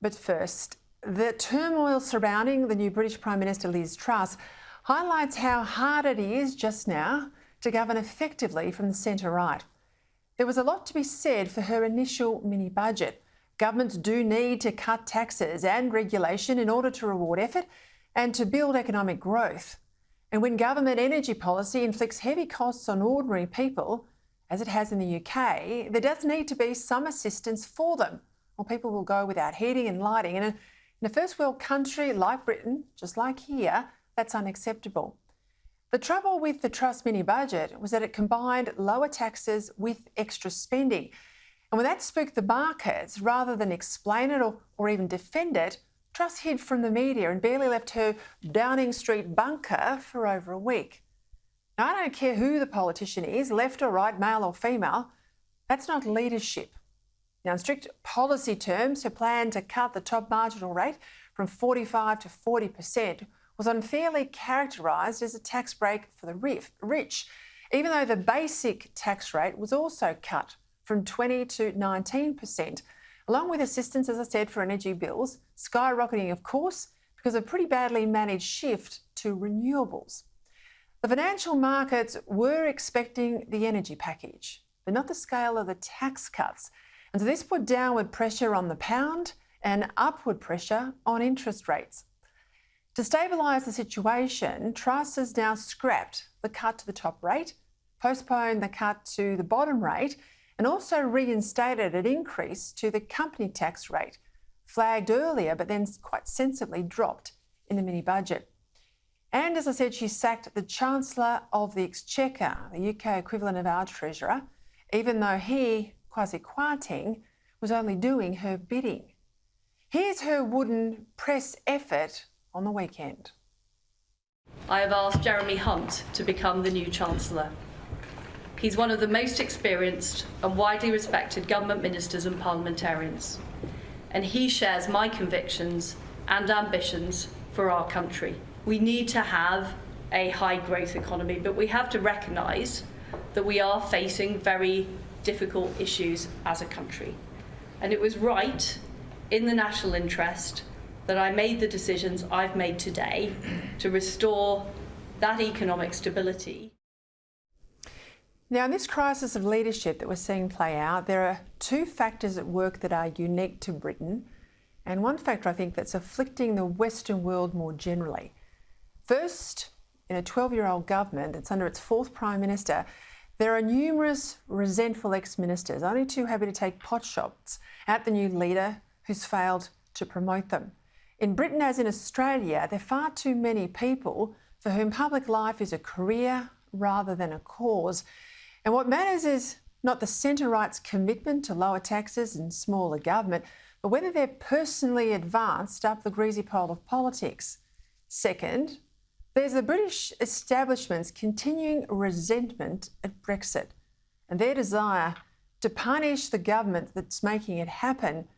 But first, the turmoil surrounding the new British Prime Minister Liz Truss highlights how hard it is just now to govern effectively from the centre-right. There was a lot to be said for her initial mini-budget. Governments do need to cut taxes and regulation in order to reward effort and to build economic growth. And when government energy policy inflicts heavy costs on ordinary people, as it has in the UK, there does need to be some assistance for them, or people will go without heating and lighting. And in a first world country like Britain, just like here, that's unacceptable. The trouble with the Truss mini-budget was that it combined lower taxes with extra spending. And when that spooked the markets, rather than explain it or even defend it, Truss hid from the media and barely left her Downing Street bunker for over a week. Now, I don't care who the politician is, left or right, male or female, that's not leadership. Now, in strict policy terms, her plan to cut the top marginal rate from 45% to 40% was unfairly characterised as a tax break for the rich, even though the basic tax rate was also cut from 20% to 19%, along with assistance, as I said, for energy bills, skyrocketing, of course, because of a pretty badly managed shift to renewables. The financial markets were expecting the energy package, but not the scale of the tax cuts. And so this put downward pressure on the pound and upward pressure on interest rates. To stabilise the situation, Truss has now scrapped the cut to the top rate, postponed the cut to the bottom rate, and also reinstated an increase to the company tax rate, flagged earlier but then quite sensibly dropped in the mini-budget. And as I said, she sacked the Chancellor of the Exchequer, the UK equivalent of our Treasurer, even though he, Kwasi Kwarteng, was only doing her bidding. Here's her wooden press effort on the weekend. I have asked Jeremy Hunt to become the new Chancellor. He's one of the most experienced and widely respected government ministers and parliamentarians, and he shares my convictions and ambitions for our country. We need to have a high growth economy, but we have to recognise that we are facing very difficult issues as a country. And it was right, in the national interest, that I made the decisions I've made today to restore that economic stability. Now, in this crisis of leadership that we're seeing play out, there are two factors at work that are unique to Britain, and one factor I think that's afflicting the Western world more generally. First, in a 12-year-old government that's under its fourth Prime Minister, there are numerous resentful ex-ministers, only too happy to take potshots at the new leader who's failed to promote them. In Britain, as in Australia, there are far too many people for whom public life is a career rather than a cause. And what matters is not the centre-right's commitment to lower taxes and smaller government, but whether they're personally advanced up the greasy pole of politics. Second, there's the British establishment's continuing resentment at Brexit and their desire to punish the government that's making it happen,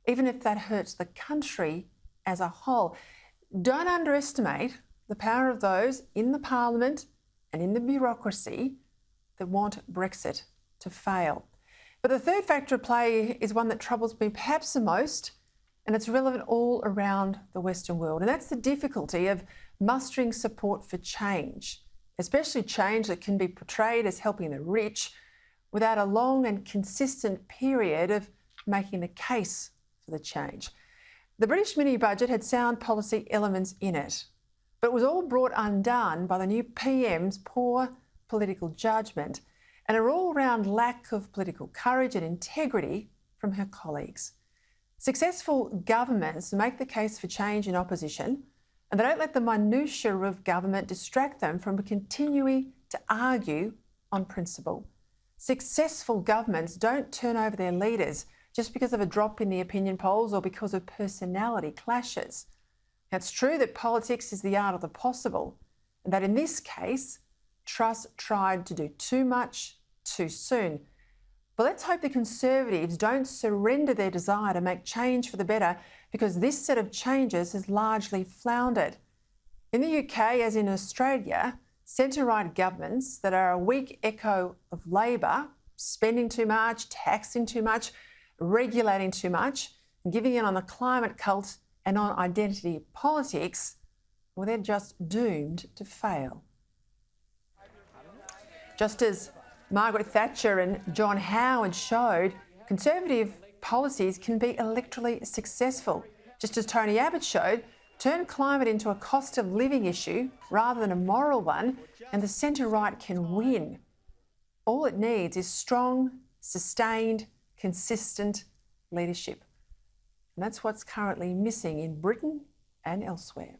even if that hurts the country as a whole. Don't underestimate the power of those in the Parliament and in the bureaucracy that want Brexit to fail. But the third factor at play is one that troubles me perhaps the most, and it's relevant all around the Western world, and that's the difficulty of mustering support for change, especially change that can be portrayed as helping the rich without a long and consistent period of making the case for the change. The British mini-budget had sound policy elements in it, but it was all brought undone by the new PM's poor political judgment and an all-round lack of political courage and integrity from her colleagues. Successful governments make the case for change in opposition, and they don't let the minutiae of government distract them from continuing to argue on principle. Successful governments don't turn over their leaders just because of a drop in the opinion polls or because of personality clashes. Now, it's true that politics is the art of the possible, and that in this case, Truss tried to do too much too soon. But let's hope the Conservatives don't surrender their desire to make change for the better, because this set of changes has largely floundered. In the UK, as in Australia, centre-right governments that are a weak echo of Labor, spending too much, taxing too much, regulating too much, And giving in on the climate cult and on identity politics, well, they're just doomed to fail. Just as Margaret Thatcher and John Howard showed, Conservative policies can be electorally successful. Just as Tony Abbott showed, turn climate into a cost of living issue rather than a moral one, and the centre-right can win. All it needs is strong, sustained, consistent leadership. And that's what's currently missing in Britain and elsewhere.